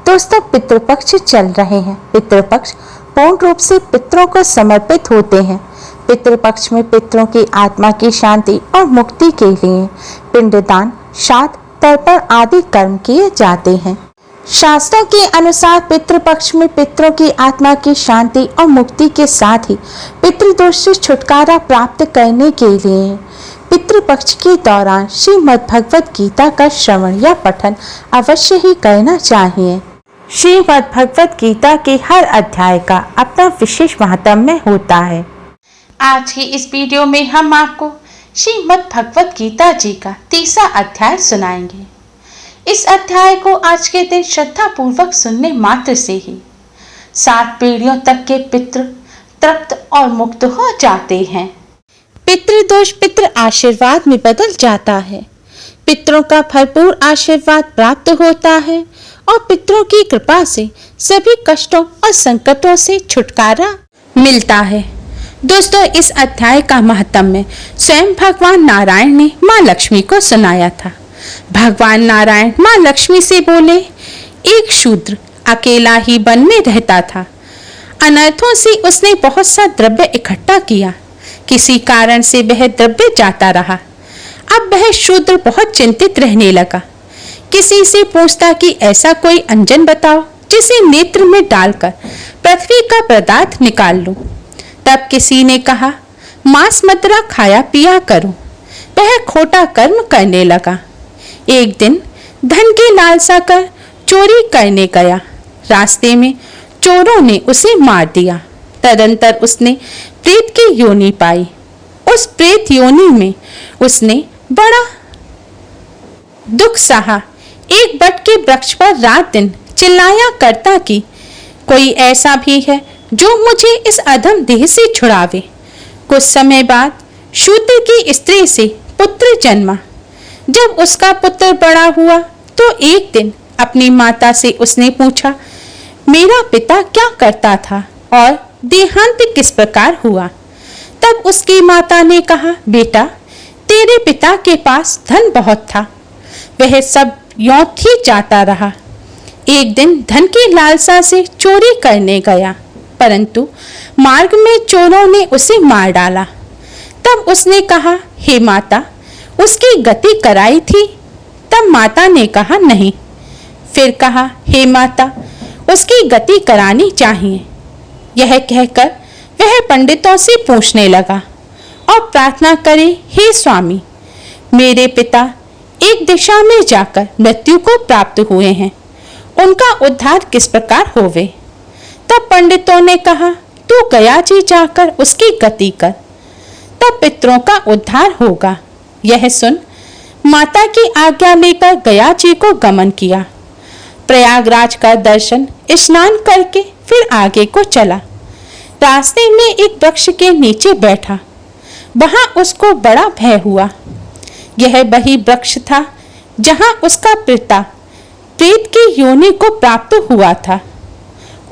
दोस्तों, पितृपक्ष चल रहे हैं। पितृपक्ष पूर्ण रूप से पितरों को समर्पित होते हैं। पितृपक्ष में पितरों की आत्मा की शांति और मुक्ति के लिए पिंडदान, श्राद्ध, तर्पण आदि कर्म किए जाते हैं। शास्त्रों के अनुसार पितृपक्ष में पितरों की आत्मा की शांति और मुक्ति के साथ ही पितृदोष से छुटकारा प्राप्त करने के लिए पितृपक्ष के दौरान श्रीमद् भगवत गीता का श्रवण या पठन अवश्य ही करना चाहिए। श्रीमद् भगवत गीता के हर अध्याय का अपना विशेष महात्म्य होता है। आज की इस वीडियो में हम आपको श्रीमद् भगवत गीता जी का 3वां अध्याय सुनाएंगे। इस अध्याय को आज के दिन श्रद्धा पूर्वक सुनने मात्र से ही 7 पीढ़ियों तक के पितृ तृप्त और मुक्त हो जाते हैं। पितृदोष पितृ आशीर्वाद में बदल जाता है। पितरों का भरपूर आशीर्वाद प्राप्त होता है और पितरों की कृपा से सभी कष्टों और संकटों से छुटकारा मिलता है। दोस्तों, इस अध्याय का महात्म्य स्वयं भगवान नारायण ने माँ लक्ष्मी को सुनाया था। भगवान नारायण माँ लक्ष्मी से बोले, एक शूद्र अकेला ही वन में रहता था। अनर्थों से उसने बहुत सा द्रव्य इकट्ठा किया। किसी कारण से वह द्रव्य जाता रहा। अब वह शूद्र बहुत चिंतित रहने लगा। किसी से पूछता कि ऐसा कोई अंजन बताओ जिसे नेत्र में डालकर पृथ्वी का पदार्थ निकाल लूं। तब किसी ने कहा, मांस मदिरा खाया पिया करो। वह खोटा कर्म करने लगा। एक दिन धन की लालसा कर चोरी करने गया। रास्ते में चोरों ने उसे मार दिया। तदंतर उसने प्रेत की योनि पाई। उस प्रेत योनि में उसने बड़ा दुख सहा। एक बट के वृक्ष पर रात दिन चिल्लाया करता कि कोई ऐसा भी है जो मुझे इस अधम देह से छुड़ावे। कुछ समय बाद शूद्र की स्त्री से पुत्र जन्मा। जब उसका पुत्र बड़ा हुआ तो एक दिन अपनी माता से उसने पूछा, मेरा पिता क्या करता था और देहांत किस प्रकार हुआ? तब उसकी माता ने कहा, बेटा, तेरे पिता के पास धन बहुत था। वह सब यों ही जाता रहा। एक दिन धन की लालसा से चोरी करने गया, परंतु मार्ग में चोरों ने उसे मार डाला। तब उसने कहा, हे माता, उसकी गति कराई थी? तब माता ने कहा, नहीं। फिर कहा, हे माता, उसकी गति करानी चाहिए। यह कहकर वह पंडितों से पूछने लगा और प्रार्थना करे, हे स्वामी, मेरे पिता एक दिशा में जाकर मृत्यु को प्राप्त हुए हैं, उनका उद्धार किस प्रकार होवे? तब पंडितों ने कहा, तू गया जी जाकर उसकी गति कर, तब पितरों का उद्धार होगा। यह सुन माता की आज्ञा लेकर गया जी को गमन किया। प्रयागराज का दर्शन स्नान करके फिर आगे को चला। रास्ते में एक वृक्ष के नीचे बैठा। वहां उसको बड़ा भय हुआ। यह वही वृक्ष था जहां उसका पिता प्रेत की योनि को प्राप्त हुआ था।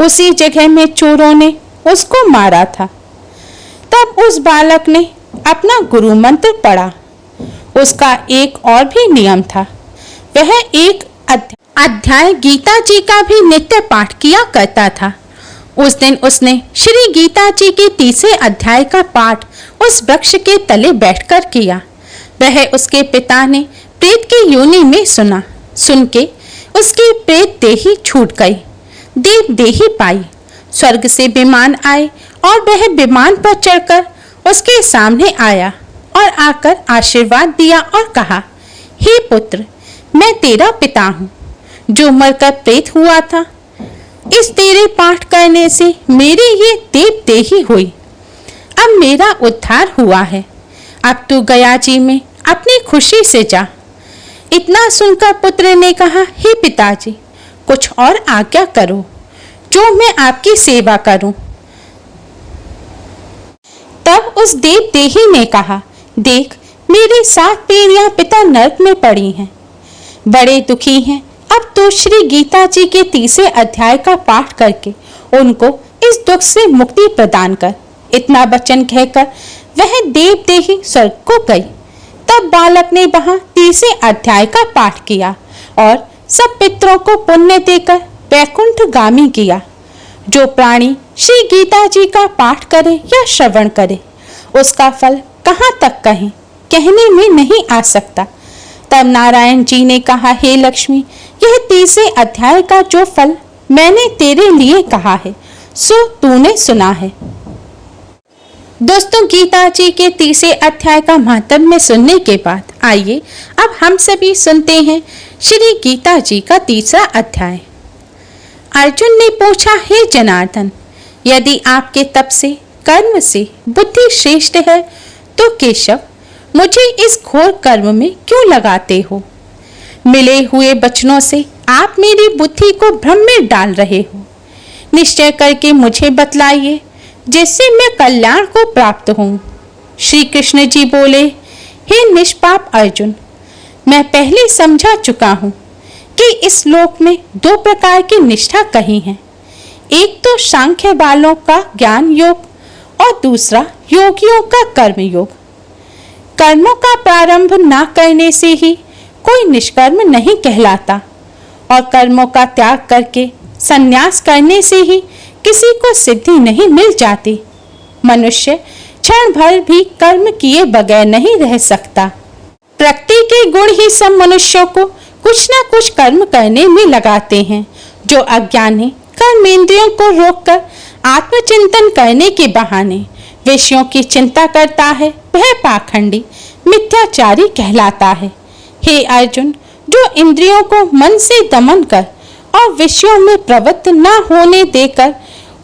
उसी जगह में चोरों ने उसको मारा था। तब उस बालक ने अपना गुरु मंत्र पढ़ा। उसका एक और भी नियम था। वह एक अध्याय गीता जी का भी नित्य पाठ किया करता था। उस दिन उसने श्री गीता जी के 3वें अध्याय का पाठ उस वृक्ष के तले बैठकर किया। वह उसके पिता ने प्रेत की योनि में सुना। सुन के उसकी प्रेत देही छूट गई, देव देही पाई। स्वर्ग से विमान आए और वह विमान पर चढ़कर उसके सामने आया और आकर आशीर्वाद दिया और कहा, हे पुत्र, मैं तेरा पिता हूँ जो मरकर प्रेत हुआ था। इस तेरे पाठ करने से मेरी ये देव देही हुई। अब मेरा उद्धार हुआ है। अब तू गया जी में अपनी खुशी से जा। इतना सुनकर पुत्र ने कहा, हे पिताजी, कुछ और आज्ञा करो जो मैं आपकी सेवा करूं। तब उस देव देही ने कहा, देख, मेरी 7 पीढ़ियां पिता नरक में पड़ी हैं, बड़े दुखी हैं। अब तो श्री गीता जी के 3वें अध्याय का पाठ करके उनको इस दुख से मुक्ति प्रदान कर। इतना वचन कहकर वह देव देही स्वर्ग को गई। तब बालक ने वहां 3वें अध्याय का पाठ किया और सब पितरों को पुण्य देकर वैकुंठगामी किया। जो प्राणी श्री गीता जी का पाठ करे या श्रवण करे, उसका फल कहाँ तक कहें, कहने में नहीं आ सकता। तब नारायण जी ने कहा, हे लक्ष्मी, यह 30वें अध्याय का जो फल मैंने तेरे लिए कहा है, सो तूने सुना है। दोस्तों, गीता जी के 30वें अध्याय का महात्म्य सुनने के बाद आइए अब हम सभी सुनते हैं श्री गीता जी का 30वां अध्याय। अर्जुन ने पूछा, हे जनार्दन, यदि आपके तप से, कर्म से बुद्धि श्रेष्ठ है, तो केशव मुझे इस घोर कर्म में क्यों लगाते हो? मिले हुए वचनों से आप मेरी बुद्धि को भ्रम में डाल रहे हो। निश्चय करके मुझे बतलाइए, जिससे मैं कल्याण को प्राप्त हूँ। श्री कृष्ण जी बोले, हे निष्पाप अर्जुन, मैं पहले समझा चुका हूँ कि इस लोक में 2 प्रकार की निष्ठा कही है। एक तो सांख्य वालों का ज्ञान योग और दूसरा योगियों का कर्म योग। कर्मों का प्रारंभ ना करने से ही कोई निष्कर्म नहीं कहलाता और कर्मों का त्याग करके संन्यास करने से ही किसी को सिद्धि नहीं मिल जाती। मनुष्य क्षण भर भी कर्म किए बगैर नहीं रह सकता। प्रकृति के गुण ही सब मनुष्यों को कुछ न कुछ कर्म करने में लगाते हैं। जो अज्ञानी कर्मेंद्रियों को रोककर आत्मचिंतन करने के बहाने विषयों की चिंता करता है, वह पाखंडी मिथ्याचारी कहलाता है। हे अर्जुन, जो इंद्रियों को मन से दमन कर और विषयों में प्रवृत्त न होने देकर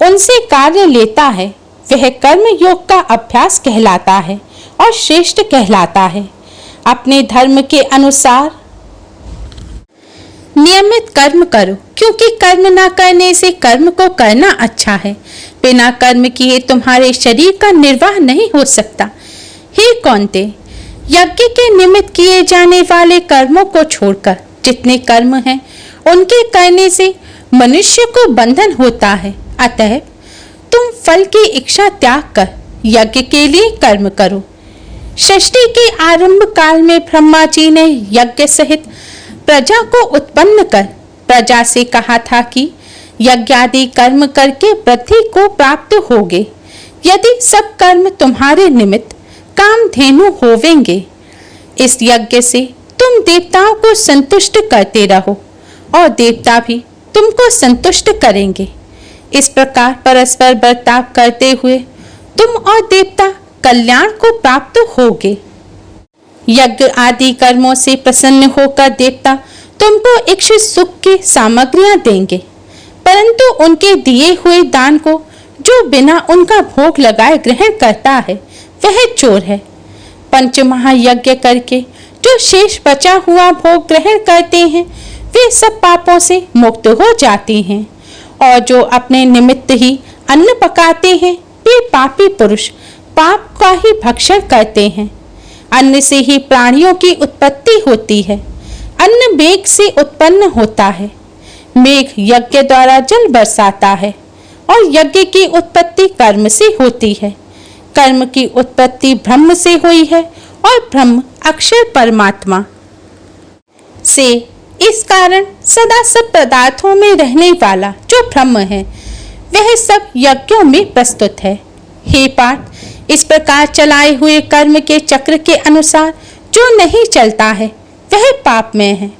उनसे कार्य लेता है, वह कर्म योग का अभ्यास कहलाता है और श्रेष्ठ कहलाता है। अपने धर्म के अनुसार नियमित कर्म करो, क्योंकि कर्म ना करने से कर्म को करना अच्छा है। बिना कर्म किए तुम्हारे शरीर का निर्वाह नहीं हो सकता। हे कौन्ते, यज्ञ के निमित्त किए जाने वाले कर्मों को छोड़कर जितने कर्म हैं, उनके करने से मनुष्य को बंधन होता है। अतः तुम फल की इच्छा त्याग कर यज्ञ के लिए कर्म करो। सृष्टि के आरंभ काल में ब्रह्मा जी ने यज्ञ सहित प्रजा को उत्पन्न कर प्रजा से कहा था कि यज्ञादि कर्म करके वृद्धि को प्राप्त होगे। यदि सब कर्म तुम्हारे निमित्त कामधेनु होवेंगे, इस यज्ञ से तुम देवताओं को संतुष्ट करते रहो और देवता भी तुमको संतुष्ट करेंगे। इस प्रकार परस्पर बर्ताव करते हुए तुम और देवता कल्याण को प्राप्त होगे। यज्ञ आदि कर्मों से प्रसन्न होकर देवता तुमको इच्छित सुख की सामग्रियां देंगे, परंतु उनके दिए हुए दान को जो बिना उनका भोग लगाए ग्रहण करता है, वह चोर है। पंचमहायज्ञ करके जो शेष बचा हुआ भोग ग्रहण करते हैं, वे सब पापों से मुक्त हो जाते हैं। और जो अपने निमित्त ही अन्न पकाते हैं, वे पापी पुरुष पाप का ही भक्षण करते हैं। अन्न से ही प्राणियों की उत्पत्ति होती है। अन्न मेघ से उत्पन्न होता है। मेघ यज्ञ द्वारा जल बरसाता है और यज्ञ की उत्पत्ति कर्म से होती है। कर्म की उत्पत्ति ब्रह्म से हुई है और ब्रह्म अक्षर परमात्मा से। इस कारण सदा सब पदार्थों में रहने वाला जो ब्रह्म है, वह सब यज्ञों में प्रस्तुत है। हे पार्थ, इस प्रकार चलाए हुए कर्म के चक्र के अनुसार जो नहीं चलता है, वह पापमय है।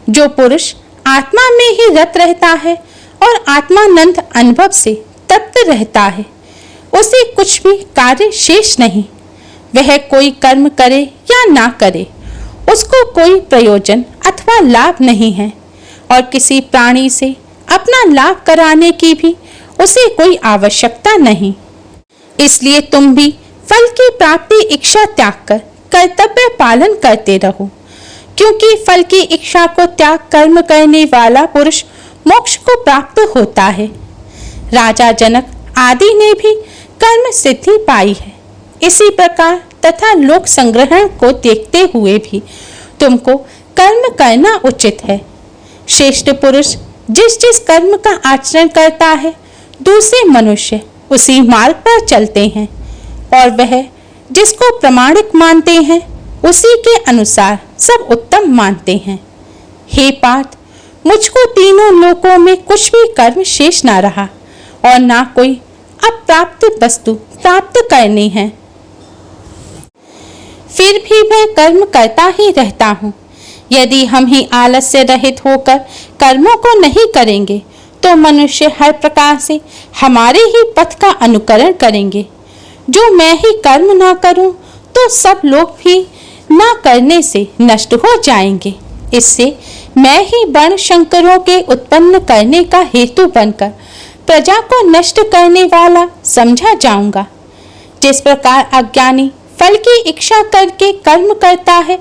जो पुरुष आत्मा में ही रत रहता है और आत्मानंद अनुभव से तृप्त रहता है, उसे कुछ भी कार्य शेष नहीं। वह कोई कर्म करे या ना करे, उसको कोई प्रयोजन अथवा लाभ नहीं है और किसी प्राणी से अपना लाभ कराने की भी उसे कोई आवश्यकता नहीं। इसलिए तुम भी फल की प्राप्ति इच्छा त्याग कर कर्तव्य पालन करते रहो, क्योंकि फल की इच्छा को त्याग कर्म करने वाला पुरुष मोक्ष को प्राप्त होता है। राजा जनक आदि ने भी कर्म सिद्धि पाई है। इसी प्रकार तथा लोक संग्रहण को देखते हुए भी तुमको कर्म करना उचित है। श्रेष्ठ पुरुष जिस जिस कर्म का आचरण करता है, दूसरे मनुष्य उसी मार्ग पर चलते हैं और वह जिसको प्रामाणिक मानते हैं, उसी के अनुसार सब उत्तम मानते हैं। हे पार्थ, मुझको तीनों लोकों में कुछ भी कर्म शेष ना रहा और ना कोई अप्राप्त वस्तु प्राप्त करनी है। फिर भी मैं कर्म करता ही रहता हूँ। यदि हम ही आलस्य रहित होकर कर्मों को नहीं करेंगे तो मनुष्य हर प्रकार से हमारे ही पथ का अनुकरण करेंगे। जो मैं ही कर्म ना करूं तो सब लोग भी ना करने से नष्ट हो जाएंगे। इससे मैं ही वर्ण शंकरों के उत्पन्न करने का हेतु बनकर प्रजा को नष्ट करने वाला समझा जाऊंगा। जिस प्रकार अज्ञानी फल की इच्छा करके कर्म करता है,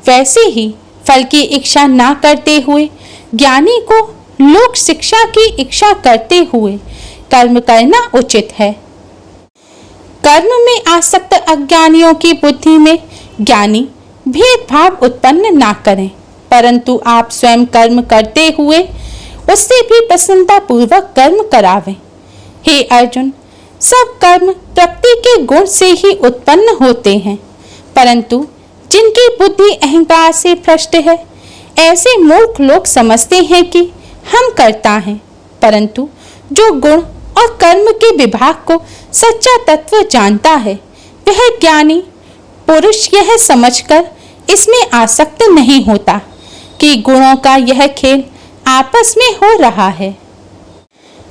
वैसे ही फल की इच्छा ना करते हुए ज्ञानी को लोक शिक्षा की इच्छा करते हुए कर्म करना उचित है। कर्म में आसक्त अज्ञानियों की बुद्धि में ज्ञानी भेदभाव उत्पन्न ना करें, परंतु आप स्वयं कर्म करते हुए उससे भी प्रसन्नता पूर्वक कर्म करावें। हे अर्जुन, सब कर्म प्रकृति के गुण से ही उत्पन्न होते हैं, परंतु जिनकी बुद्धि अहंकार से भ्रष्ट है, ऐसे मूर्ख लोग समझते हैं कि हम करता हैं, परंतु जो गुण और कर्म के विभाग को सच्चा तत्व जानता है, वह ज्ञानी पुरुष यह समझकर इसमें आसक्त नहीं होता कि गुणों का यह खेल आपस में हो रहा है।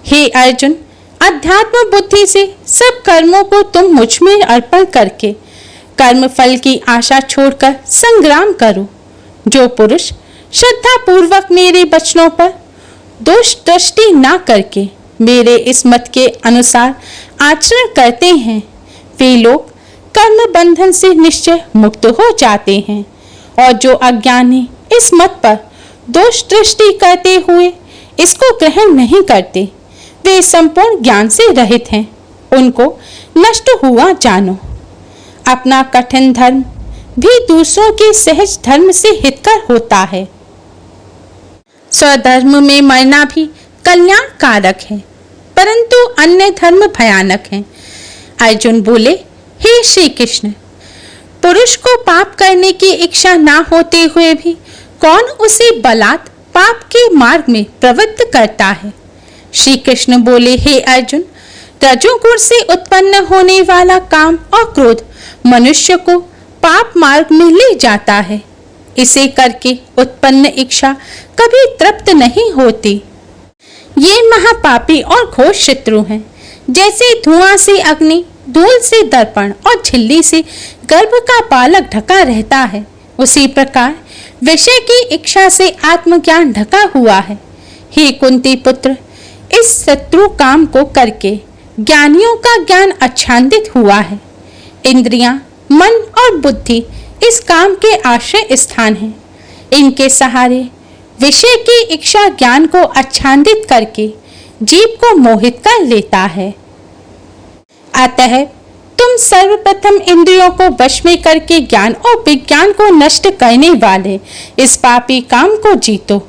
हे अर्जुन, अध्यात्म बुद्धि से सब कर्मों को तुम मुझ में अर्पण करके कर्म फल की आशा छोड़कर संग्राम करो। जो पुरुष श्रद्धा पूर्वक मेरे वचनों पर दोष दृष्टि ना करके मेरे इस मत के अनुसार आचरण करते हैं, वे लोग कर्म बंधन से निश्चय मुक्त हो जाते हैं। और जो अज्ञानी इस मत पर दोष दृष्टि करते हुए इसको ग्रहण नहीं करते, वे संपूर्ण ज्ञान से रहित हैं। उनको नष्ट हुआ जानो। अपना कठिन धर्म भी दूसरों के सहज धर्म से हितकर होता है। स्वधर्म में मरना भी कल्याण कारक है, परंतु अन्य धर्म भयानक है। अर्जुन बोले, हे श्री कृष्ण, पुरुष को पाप करने की इच्छा ना होते हुए भी कौन उसे बलात् पाप के मार्ग में प्रवृत्त करता है। श्री कृष्ण बोले, हे अर्जुन, रजोगुण से उत्पन्न होने वाला काम और क्रोध मनुष्य को पाप मार्ग में ले जाता है। इसे करके उत्पन्न इच्छा कभी तृप्त नहीं होती। ये महापापी और घोर शत्रु हैं। जैसे धुआं से अग्नि, धूल से दर्पण और झिल्ली से गर्भ का बालक ढका रहता है, उसी प्रकार विषय की इच्छा से आत्मज्ञान ढका हुआ है। हे कुंती पुत्र, इस शत्रु काम को करके ज्ञानियों का ज्ञान आच्छादित हुआ है। इंद्रियां, मन और बुद्धि इस काम के आश्रय स्थान हैं। इनके सहारे विषय की इच्छा ज्ञान को आच्छादित करके जीव को मोहित कर लेता है। अतः तुम सर्वप्रथम इंद्रियों को वश में करके ज्ञान और विज्ञान को नष्ट करने वाले इस पापी काम को जीतो।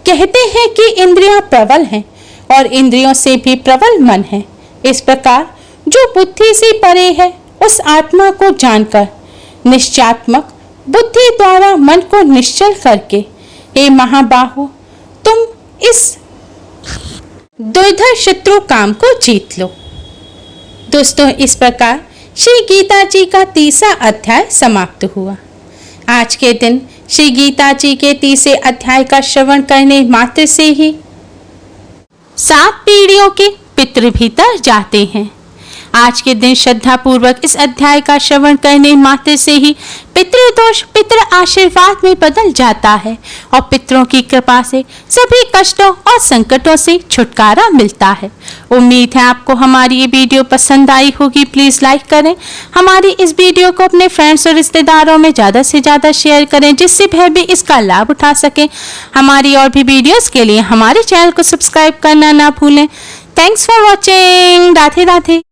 कहते हैं कि इंद्रियां प्रबल हैं और इंद्रियों से भी प्रबल मन है। इस प्रकार जो बुद्धि से परे है, उस आत्मा को जानकर निश्चयात्मक बुद्धि द्वारा मन को निश्चल करके, हे महाबाहो, तुम इस दुर्धर शत्रु काम को जीत लो। दोस्तों, इस प्रकार श्री गीता जी का 30वां अध्याय समाप्त हुआ। आज के दिन श्री गीता जी के 30वें अध्याय का श्रवण करने मात्र से ही 7 पीढ़ियों के पितृ भी तर जाते हैं। आज के दिन श्रद्धा पूर्वक इस अध्याय का श्रवण करने मात्र से ही पितृदोष पितृ आशीर्वाद में बदल जाता है और पितरों की कृपा से सभी कष्टों और संकटों से छुटकारा मिलता है। उम्मीद है आपको हमारी ये वीडियो पसंद आई होगी। प्लीज लाइक करें, हमारी इस वीडियो को अपने फ्रेंड्स और रिश्तेदारों में ज्यादा से ज्यादा शेयर करें, जिससे वह भी इसका लाभ उठा सके। हमारी और भी वीडियोस के लिए हमारे चैनल को सब्सक्राइब करना ना भूलें। Thanks for watching. Radhe Radhe.